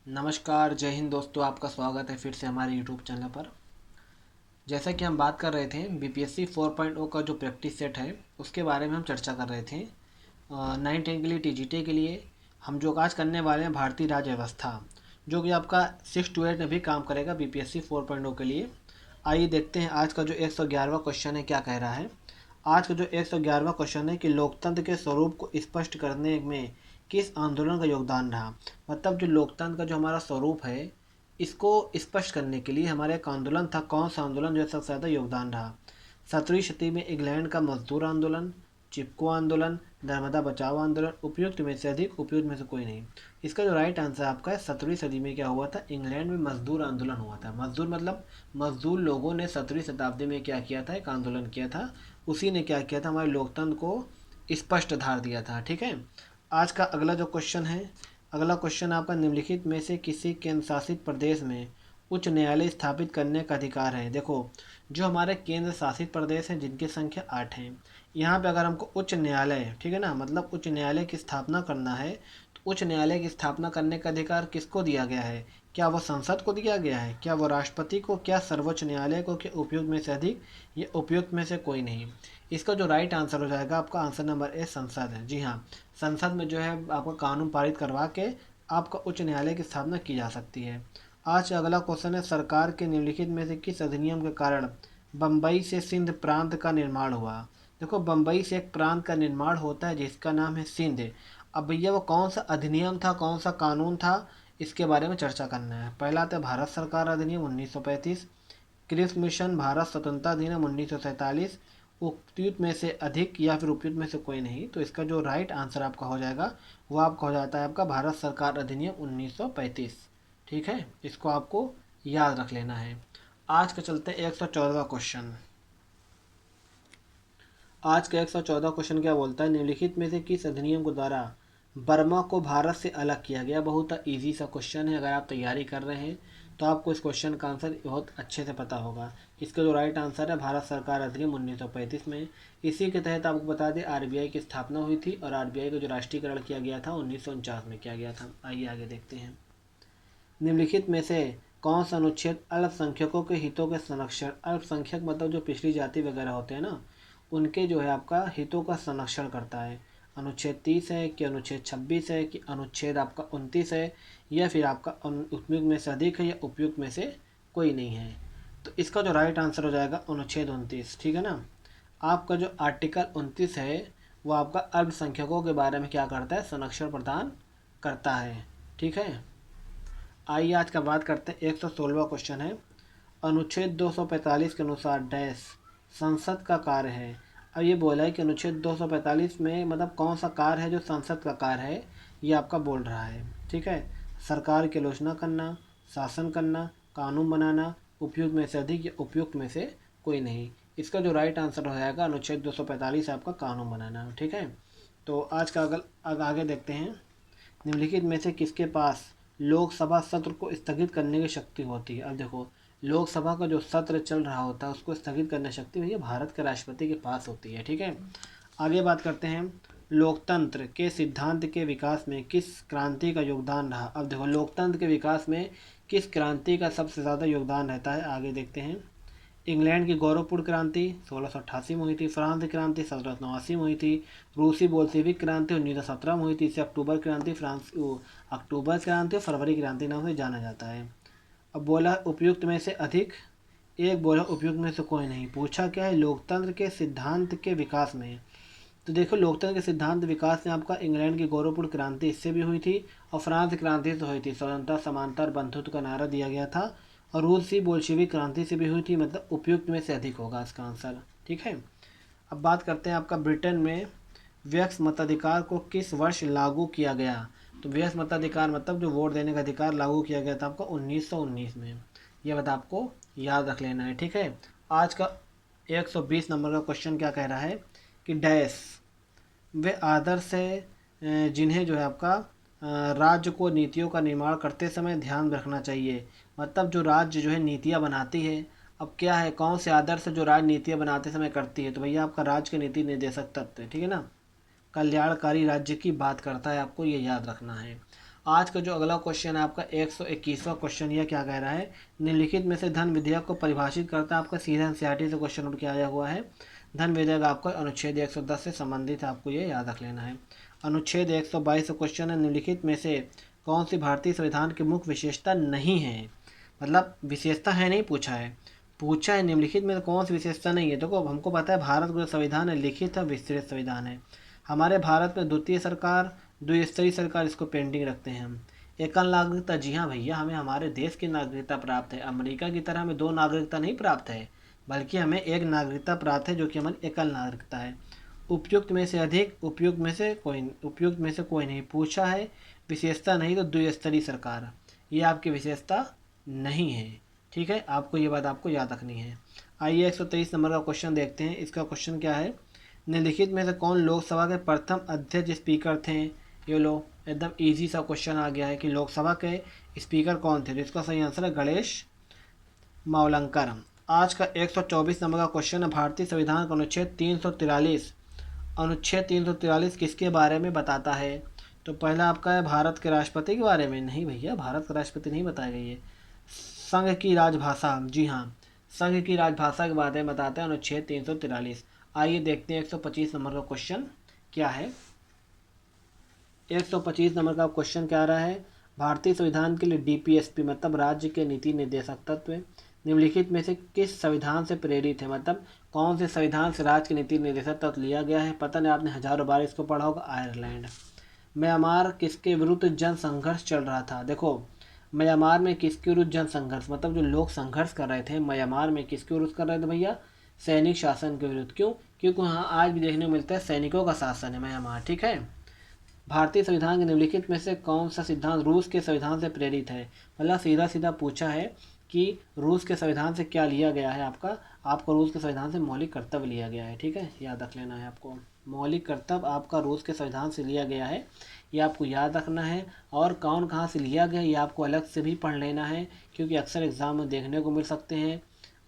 नमस्कार, जय हिंद दोस्तों। आपका स्वागत है फिर से हमारे यूट्यूब चैनल पर। जैसा कि हम बात कर रहे थे बीपीएससी 4.0 का जो प्रैक्टिस सेट है उसके बारे में हम चर्चा कर रहे थे। 9-10 के लिए, टीजीटी के लिए हम जो आज करने वाले हैं भारतीय राज्य व्यवस्था, जो कि आपका 6 to 8 में भी काम करेगा बीपीएससी 4.0 के लिए। आइए देखते हैं आज का जो 111वां क्वेश्चन है क्या कह रहा है। आज का जो 111वां क्वेश्चन है कि लोकतंत्र के स्वरूप को स्पष्ट करने में किस आंदोलन का योगदान रहा। मतलब जो लोकतंत्र का जो हमारा स्वरूप है इसको स्पष्ट करने के लिए हमारा एक आंदोलन था। कौन सा आंदोलन जो सबसे ज़्यादा योगदान रहा? 17वीं शताब्दी में इंग्लैंड का मजदूर आंदोलन, चिपको आंदोलन, नर्मदा बचाओ आंदोलन, उपयुक्त में से अधिक, उपयुक्त में से कोई नहीं। इसका जो राइट आंसर आपका है 17वीं सदी में क्या हुआ था, इंग्लैंड में मजदूर आंदोलन हुआ था। मजदूर मतलब मजदूर लोगों ने 17वीं शताब्दी में क्या किया था, एक आंदोलन किया था। उसी ने क्या किया था, हमारे लोकतंत्र को स्पष्ट धार दिया था। ठीक है। आज का अगला जो क्वेश्चन है, अगला क्वेश्चन आपका निम्नलिखित में से किसी केंद्र शासित प्रदेश में उच्च न्यायालय स्थापित करने का अधिकार है। देखो, जो हमारे केंद्र शासित प्रदेश हैं जिनकी संख्या 8 है, यहाँ पे अगर हमको उच्च न्यायालय, ठीक है ना, मतलब उच्च न्यायालय की स्थापना करना है तो उच्च न्यायालय की स्थापना करने का अधिकार किसको दिया गया है? क्या वो संसद को दिया गया है, क्या वो राष्ट्रपति को, क्या सर्वोच्च न्यायालय को, क्या उपयुक्त में से अधिक, या उपयुक्त में से कोई नहीं। इसका जो राइट आंसर हो जाएगा आपका आंसर नंबर ए, संसद है। जी हाँ, संसद में जो है आपका कानून पारित करवा के आपका उच्च न्यायालय की स्थापना की जा सकती है। आज का अगला क्वेश्चन है सरकार के निम्नलिखित में से किस अधिनियम के कारण बम्बई से सिंध प्रांत का निर्माण हुआ। देखो, बम्बई से एक प्रांत का निर्माण होता है जिसका नाम है सिंध। अब भैया वो कौन सा अधिनियम था, कौन सा कानून था, इसके बारे में चर्चा करना है। पहला था भारत सरकार अधिनियम 1935, क्रिप्स मिशन भारत स्वतंत्रता अधिनियम 1947, उपयुक्त में से अधिक या फिर उपयुक्त में से कोई नहीं। तो इसका जो राइट आंसर आपका हो जाएगा वो आपका हो जाता है आपका भारत सरकार अधिनियम 1935। ठीक है, इसको आपको याद रख लेना है। आज का चलते 114वां क्वेश्चन। आज का 114 क्वेश्चन क्या बोलता है, निम्नलिखित में से किस अधिनियम के द्वारा बर्मा को भारत से अलग किया गया। बहुत इजी सा क्वेश्चन है, अगर आप तैयारी कर रहे हैं तो आपको इस क्वेश्चन का आंसर बहुत अच्छे से पता होगा। इसका जो राइट आंसर है भारत सरकार अधिनियम 1935 में। इसी के तहत आपको बता दें आरबीआई की स्थापना हुई थी और आरबीआई का जो राष्ट्रीयकरण किया गया था 1949 में किया गया था। आइए आगे देखते हैं। निम्नलिखित में से कौन सा अनुच्छेद अल्पसंख्यकों के हितों के संरक्षण, अल्पसंख्यक मतलब जो पिछड़ी जाति वगैरह होते हैं ना, उनके जो है आपका हितों का संरक्षण करता है। अनुच्छेद 30 है कि अनुच्छेद 26 है कि अनुच्छेद आपका 29 है, या फिर आपका उपयुक्त में से अधिक है या उपयुक्त में से कोई नहीं है। तो इसका जो राइट आंसर हो जाएगा अनुच्छेद 29। ठीक है ना। आपका जो आर्टिकल 29 है वो आपका अल्पसंख्यकों के बारे में क्या करता है, संरक्षण प्रदान करता है। ठीक है। आइए आज का बात करते हैं 116वां क्वेश्चन है, अनुच्छेद 245 के अनुसार डैश संसद का कार्य है। अब ये बोला है कि अनुच्छेद 245 में मतलब कौन सा कार्य है जो संसद का कार्य है, ये आपका बोल रहा है। ठीक है। सरकार की आलोचना करना, शासन करना, कानून बनाना, उपयुक्त में से अधिक या उपयुक्त में से कोई नहीं। इसका जो राइट आंसर हो जाएगा अनुच्छेद 245 आपका कानून बनाना। ठीक है। तो आज का आगे देखते हैं। निम्नलिखित में से किसके पास लोकसभा सत्र को स्थगित करने की शक्ति होती है। अब देखो, लोकसभा का जो सत्र चल रहा होता है उसको स्थगित करने की शक्ति भैया भारत के राष्ट्रपति के पास होती है। ठीक है। आगे बात करते हैं, लोकतंत्र के सिद्धांत के विकास में किस क्रांति का योगदान रहा। अब देखो, लोकतंत्र के विकास में किस क्रांति का सबसे ज़्यादा योगदान रहता है, आगे देखते हैं। इंग्लैंड की गौरवपूर्ण क्रांति 1688 में हुई थी, फ्रांस की क्रांति 1789 में हुई थी, रूसी बोल्शेविक क्रांति 1917 में हुई थी, इसे अक्टूबर क्रांति अक्टूबर क्रांति और फरवरी क्रांति नाम से जाना जाता है। अब बोला उपयुक्त में से अधिक, एक बोला उपयुक्त में से कोई नहीं। पूछा क्या है, लोकतंत्र के सिद्धांत के विकास में। तो देखो, लोकतंत्र के सिद्धांत विकास में आपका इंग्लैंड की गौरवपूर्ण क्रांति इससे भी हुई थी और फ्रांस की क्रांति से हुई थी। स्वतंत्रता, समानता और बंधुत्व का नारा दिया गया था। और रूसी बोल्शेविक क्रांति से भी हुई थी, मतलब उपयुक्त में से अधिक होगा इसका आंसर। ठीक है। अब बात करते हैं आपका ब्रिटेन में व्यक्ति मताधिकार को किस वर्ष लागू किया गया। तो व्यक्ति मताधिकार मतलब जो वोट देने का अधिकार लागू किया गया था आपका 1919 में। यह बात आपको याद रख लेना है। ठीक है। आज का 120 नंबर का क्वेश्चन क्या कह रहा है कि डैश वे आदर्श है जिन्हें जो है आपका राज्य को नीतियों का निर्माण करते समय ध्यान रखना चाहिए। मतलब जो राज्य जो है नीतियाँ बनाती है, अब क्या है, कौन से आदर्श जो राज्य नीतियाँ बनाते समय करती है, तो भैया आपका राज्य के नीति निर्देशक तत्व है। ठीक है ना, कल्याणकारी राज्य की बात करता है, आपको ये याद रखना है। आज का जो अगला क्वेश्चन है आपका 121वां क्वेश्चन, यह क्या कह रहा है, निम्नलिखित में से धन विधेयक को परिभाषित करता है। आपका सीधा एनसीईआरटी से क्वेश्चन उठ के आया हुआ है। धन विधेयक आपका अनुच्छेद 110 से संबंधित है, आपको ये याद रख लेना है। अनुच्छेद 122 क्वेश्चन है, निम्नलिखित में से कौन सी भारतीय संविधान की मुख्य विशेषता नहीं है, मतलब विशेषता है नहीं पूछा है निम्नलिखित में कौन सी विशेषता नहीं है। देखो हमको पता है भारत का जो संविधान है लिखित है विस्तृत संविधान है। हमारे भारत में द्वितीय सरकार द्विस्तरीय सरकार इसको पेंडिंग रखते हैं हम। एकल नागरिकता, जी हाँ भैया, हमें हमारे देश की नागरिकता प्राप्त है। अमेरिका की तरह हमें 2 नागरिकता नहीं प्राप्त है, बल्कि हमें 1 नागरिकता प्राप्त है जो कि हमारी एकल नागरिकता है। उपयुक्त में से अधिक, उपयुक्त में से कोई नहीं पूछा है। विशेषता नहीं तो द्विस्तरीय सरकार, ये आपकी विशेषता नहीं है। ठीक है, आपको ये बात आपको याद रखनी है। आइए 123 नंबर का क्वेश्चन देखते हैं। इसका क्वेश्चन क्या है, निम्नलिखित में से कौन लोकसभा के प्रथम अध्यक्ष स्पीकर थे। ये लो एकदम इजी सा क्वेश्चन आ गया है कि लोकसभा के स्पीकर कौन थे। इसका सही आंसर है गणेश मावलंकर। आज का 124 नंबर का क्वेश्चन है, भारतीय संविधान का अनुच्छेद 343 किसके बारे में बताता है। तो पहला आपका है भारत के राष्ट्रपति के बारे में। नहीं भैया, भारत का राष्ट्रपति नहीं बताया गया ये। संघ की राजभाषा, जी हाँ, संघ की राजभाषा के बारे में बताते हैं अनुच्छेद 343। आइए देखते हैं 125 नंबर का क्वेश्चन क्या है। 125 नंबर का क्वेश्चन क्या आ रहा है, भारतीय संविधान के लिए डीपीएसपी मतलब राज्य के नीति निर्देशक तत्व निम्नलिखित में से किस संविधान से प्रेरित है, मतलब कौन से संविधान से राज्य के नीति निर्देशक तत्व लिया गया है। पता नहीं, आपने हजारों बार इसको पढ़ा होगा। आयरलैंड। म्यांमार किसके विरुद्ध जन संघर्ष चल रहा था। देखो म्यांमार में किसके विरुद्ध जन संघर्ष, मतलब जो लोग संघर्ष कर रहे थे म्यांमार में किसके विरुद्ध कर रहे थे भैया, सैनिक शासन के विरुद्ध। क्यों, क्योंकि वहाँ आज भी देखने को मिलता है सैनिकों का शासन है म्यांमार। ठीक है। भारतीय संविधान के निम्नलिखित में से कौन सा सिद्धांत रूस के संविधान से प्रेरित है, मतलब सीधा सीधा पूछा है कि रूस के संविधान से क्या लिया गया है। आपको रूस के संविधान से मौलिक कर्तव्य लिया गया है। ठीक है, याद रख लेना है आपको। मौलिक कर्तव्य आपका रूस के संविधान से लिया गया है, ये आपको याद रखना है। और कौन कहाँ से लिया गया ये आपको अलग से भी पढ़ लेना है, क्योंकि अक्सर एग्जाम में देखने को मिल सकते हैं,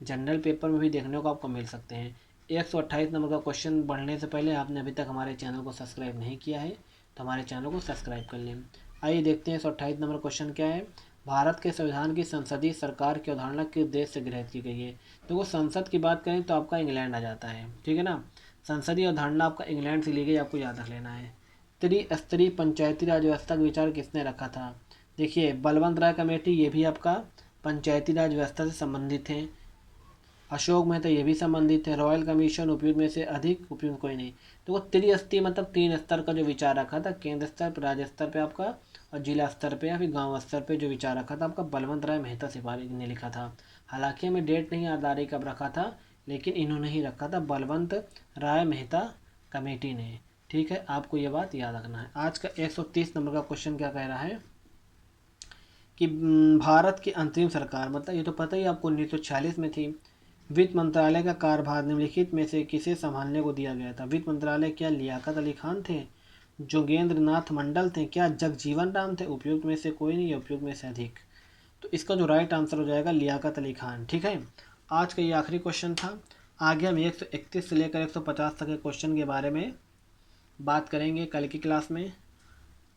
जनरल पेपर में भी देखने को आपको मिल सकते हैं। 128 नंबर का क्वेश्चन बढ़ने से पहले आपने अभी तक हमारे चैनल को सब्सक्राइब नहीं किया है तो हमारे चैनल को सब्सक्राइब कर लें। आइए देखते हैं 128 नंबर क्वेश्चन क्या है, भारत के संविधान की संसदीय सरकार की अवधारणा किस देश से ग्रहित की गई है। तो वो संसद की बात करें तो आपका इंग्लैंड आ जाता है। ठीक है ना, संसदीय अवधारणा आपका इंग्लैंड से ली गई, आपको याद रख लेना है। त्रिस्तरीय पंचायती राज व्यवस्था का विचार किसने रखा था। देखिए बलवंत राय कमेटी, ये भी आपका पंचायती राज व्यवस्था से संबंधित है। अशोक मेहता ये भी संबंधित है। रॉयल कमीशन उपयुक्त में से अधिक, उपयुक्त कोई नहीं। तो वो त्रिस्तरीय मतलब 3 स्तर का जो विचार रखा था, केंद्र स्तर पर, राज्य स्तर पे आपका, और जिला स्तर पे या फिर गांव स्तर पे जो विचार रखा था आपका बलवंत राय मेहता सिपाही ने लिखा था। हालांकि हमें डेट नहीं याद आ रही कब रखा था, लेकिन इन्होंने ही रखा था, बलवंत राय मेहता कमेटी ने। ठीक है, आपको ये बात याद रखना है। आज का 130 नंबर का क्वेश्चन क्या कह रहा है कि भारत की अंतरिम सरकार, मतलब ये तो पता ही आपको 1946 में थी। वित्त मंत्रालय का कार्यभार निम्नलिखित में से किसे संभालने को दिया गया था। वित्त मंत्रालय क्या लियाकत अली खान थे, जोगेंद्र नाथ मंडल थे, क्या जगजीवन राम थे। उपयुक्त में से कोई नहीं, उपयुक्त में से अधिक। तो इसका जो राइट आंसर हो जाएगा लियाकत अली खान। ठीक है, आज का ये आखिरी क्वेश्चन था। आगे हम 131 से लेकर 150 तक के क्वेश्चन के बारे में बात करेंगे कल की क्लास में।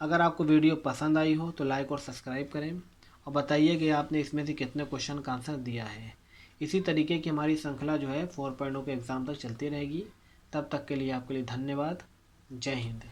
अगर आपको वीडियो पसंद आई हो तो लाइक और सब्सक्राइब करें और बताइए कि आपने इसमें से कितने क्वेश्चन का आंसर दिया है। इसी तरीके की हमारी श्रृंखला जो है 4.0 के एग्ज़ाम तक चलती रहेगी। तब तक के लिए आपके लिए धन्यवाद। जय हिंद।